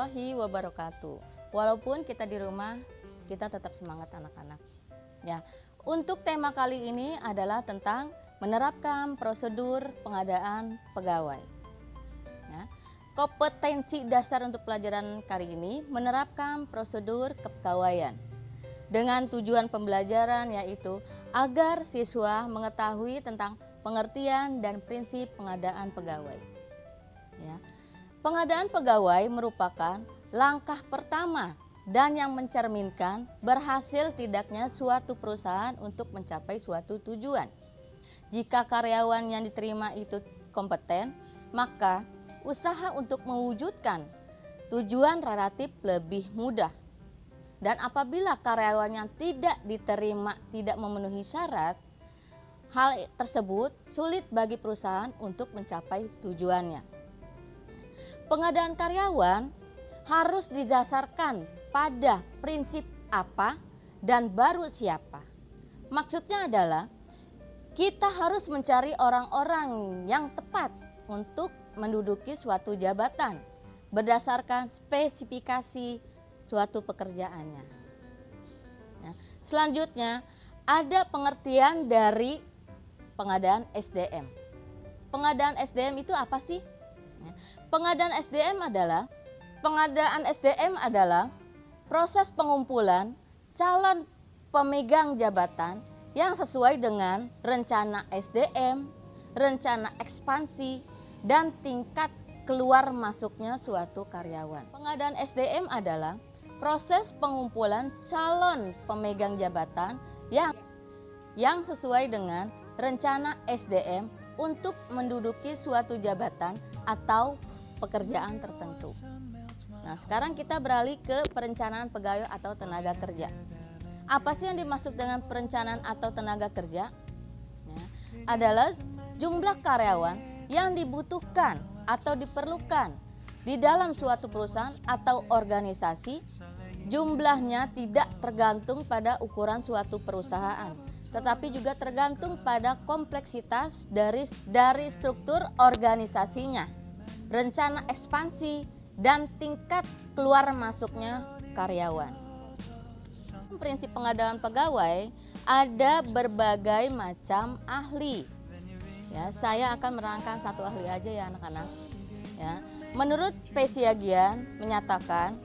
warahmatullahi wabarakatuh. Walaupun kita di rumah, kita tetap semangat anak-anak. Ya, untuk tema kali ini adalah tentang menerapkan prosedur pengadaan pegawai. Ya, kompetensi dasar untuk pelajaran kali ini menerapkan prosedur kepegawaian dengan tujuan pembelajaran yaitu agar siswa mengetahui tentang pengertian dan prinsip pengadaan pegawai. Ya. Pengadaan pegawai merupakan langkah pertama dan yang mencerminkan berhasil tidaknya suatu perusahaan untuk mencapai suatu tujuan. Jika karyawan yang diterima itu kompeten, maka usaha untuk mewujudkan tujuan relatif lebih mudah. Dan apabila karyawan yang tidak diterima tidak memenuhi syarat, hal tersebut sulit bagi perusahaan untuk mencapai tujuannya. Pengadaan karyawan harus didasarkan pada prinsip apa dan baru siapa. Maksudnya adalah kita harus mencari orang-orang yang tepat untuk menduduki suatu jabatan berdasarkan spesifikasi suatu pekerjaannya. Nah, selanjutnya ada pengertian dari pengadaan SDM. Pengadaan SDM itu apa sih? Pengadaan SDM adalah proses pengumpulan calon pemegang jabatan yang sesuai dengan rencana SDM, rencana ekspansi, dan tingkat keluar masuknya suatu karyawan. Pengadaan SDM adalah proses pengumpulan calon pemegang jabatan yang sesuai dengan rencana SDM untuk menduduki suatu jabatan atau pekerjaan tertentu. Nah, sekarang kita beralih ke perencanaan pegawai atau tenaga kerja. Apa sih yang dimaksud dengan perencanaan atau tenaga kerja? Nah, adalah jumlah karyawan yang dibutuhkan atau diperlukan di dalam suatu perusahaan atau organisasi. Jumlahnya tidak tergantung pada ukuran suatu perusahaan, tetapi juga tergantung pada kompleksitas dari struktur organisasinya, rencana ekspansi, dan tingkat keluar masuknya karyawan. Prinsip pengadaan pegawai ada berbagai macam ahli. Ya, saya akan menerangkan satu ahli aja ya anak-anak. Ya, menurut Pesiagian menyatakan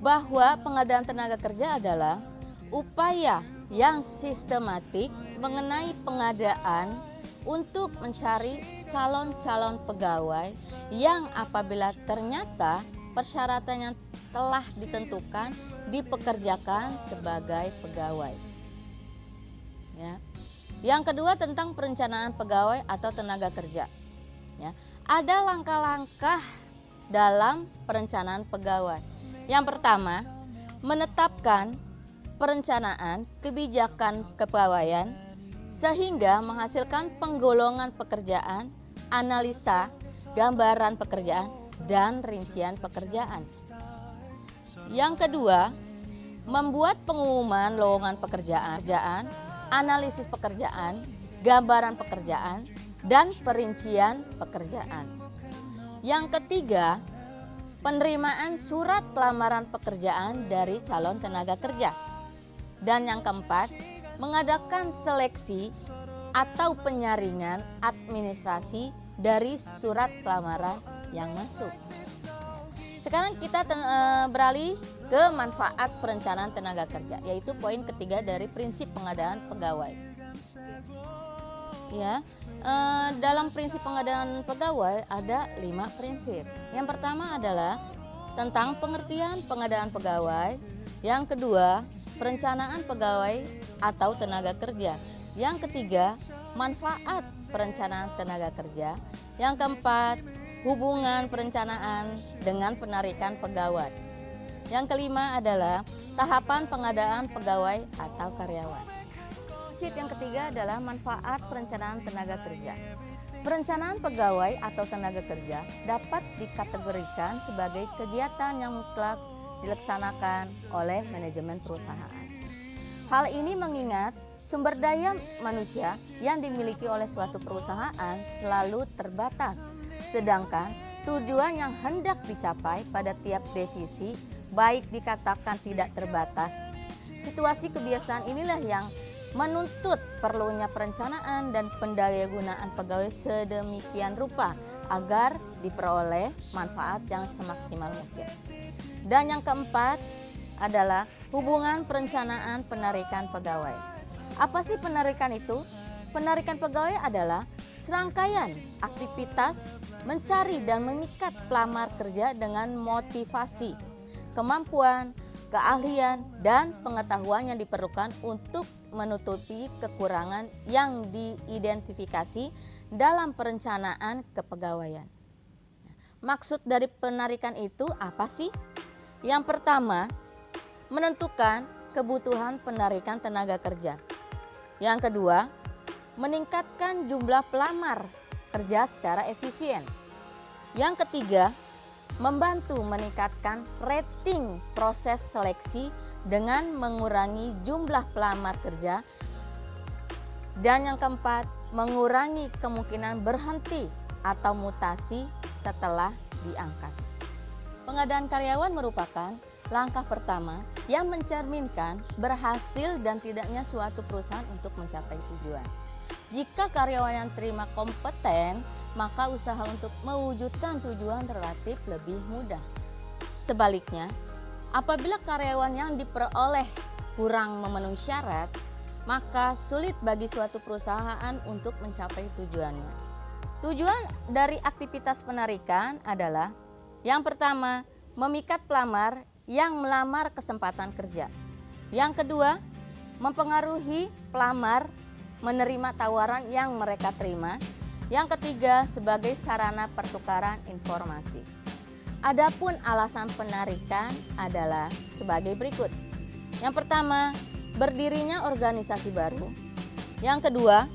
bahwa pengadaan tenaga kerja adalah upaya yang sistematik mengenai pengadaan untuk mencari calon-calon pegawai yang apabila ternyata persyaratannya telah ditentukan dipekerjakan sebagai pegawai. Ya. Yang kedua tentang perencanaan pegawai atau tenaga kerja. Ya. Ada langkah-langkah dalam perencanaan pegawai. Yang pertama, menetapkan perencanaan kebijakan kepegawaian sehingga menghasilkan penggolongan pekerjaan, analisa, gambaran pekerjaan, dan rincian pekerjaan. Yang kedua, membuat pengumuman lowongan pekerjaan, analisis pekerjaan, gambaran pekerjaan, dan perincian pekerjaan. Yang ketiga, penerimaan surat lamaran pekerjaan dari calon tenaga kerja. Dan yang keempat, mengadakan seleksi atau penyaringan administrasi dari surat lamaran yang masuk. Sekarang kita beralih ke manfaat perencanaan tenaga kerja, yaitu poin ketiga dari prinsip pengadaan pegawai. Ya, dalam prinsip pengadaan pegawai ada 5 prinsip. Yang pertama adalah tentang pengertian pengadaan pegawai. Yang kedua, perencanaan pegawai atau tenaga kerja. Yang ketiga, manfaat perencanaan tenaga kerja. Yang keempat, hubungan perencanaan dengan penarikan pegawai. Yang kelima adalah tahapan pengadaan pegawai atau karyawan. Prinsip yang ketiga adalah manfaat perencanaan tenaga kerja. Perencanaan pegawai atau tenaga kerja dapat dikategorikan sebagai kegiatan yang mutlak dilaksanakan oleh manajemen perusahaan. Hal ini mengingat sumber daya manusia yang dimiliki oleh suatu perusahaan selalu terbatas, sedangkan tujuan yang hendak dicapai pada tiap divisi, baik dikatakan tidak terbatas. Situasi kebiasaan inilah yang menuntut perlunya perencanaan dan pendayagunaan pegawai sedemikian rupa agar diperoleh manfaat yang semaksimal mungkin. Dan yang keempat adalah hubungan perencanaan penarikan pegawai. Apa sih penarikan itu? Penarikan pegawai adalah serangkaian aktivitas mencari dan memikat pelamar kerja dengan motivasi, kemampuan, keahlian, dan pengetahuan yang diperlukan untuk menutupi kekurangan yang diidentifikasi dalam perencanaan kepegawaian. Maksud dari penarikan itu apa sih? Yang pertama, menentukan kebutuhan penarikan tenaga kerja. Yang kedua, meningkatkan jumlah pelamar kerja secara efisien. Yang ketiga, membantu meningkatkan rating proses seleksi dengan mengurangi jumlah pelamar kerja. Dan yang keempat, mengurangi kemungkinan berhenti atau mutasi setelah diangkat. Pengadaan karyawan merupakan langkah pertama yang mencerminkan berhasil dan tidaknya suatu perusahaan untuk mencapai tujuan. Jika karyawan yang terima kompeten, maka usaha untuk mewujudkan tujuan relatif lebih mudah. Sebaliknya, apabila karyawan yang diperoleh kurang memenuhi syarat, maka sulit bagi suatu perusahaan untuk mencapai tujuannya. Tujuan dari aktivitas penarikan adalah yang pertama, memikat pelamar yang melamar kesempatan kerja. Yang kedua, mempengaruhi pelamar menerima tawaran yang mereka terima. Yang ketiga, sebagai sarana pertukaran informasi. Adapun alasan penarikan adalah sebagai berikut. Yang pertama, berdirinya organisasi baru. Yang kedua,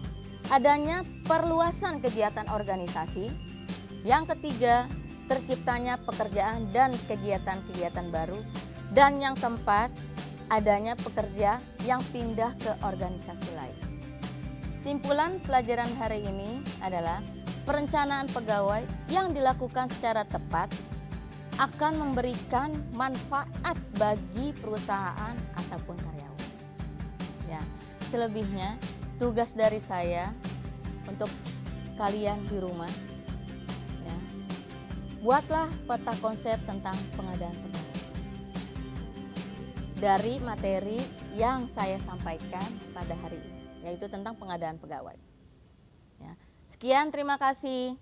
adanya perluasan kegiatan organisasi. Yang ketiga, terciptanya pekerjaan dan kegiatan-kegiatan baru. Dan yang keempat, adanya pekerja yang pindah ke organisasi lain. Simpulan pelajaran hari ini adalah perencanaan pegawai yang dilakukan secara tepat akan memberikan manfaat bagi perusahaan ataupun karyawan. Ya, selebihnya tugas dari saya untuk kalian di rumah. Ya, buatlah peta konsep tentang pengadaan pegawai dari materi yang saya sampaikan pada hari ini, yaitu tentang pengadaan pegawai. Ya. Sekian, terima kasih.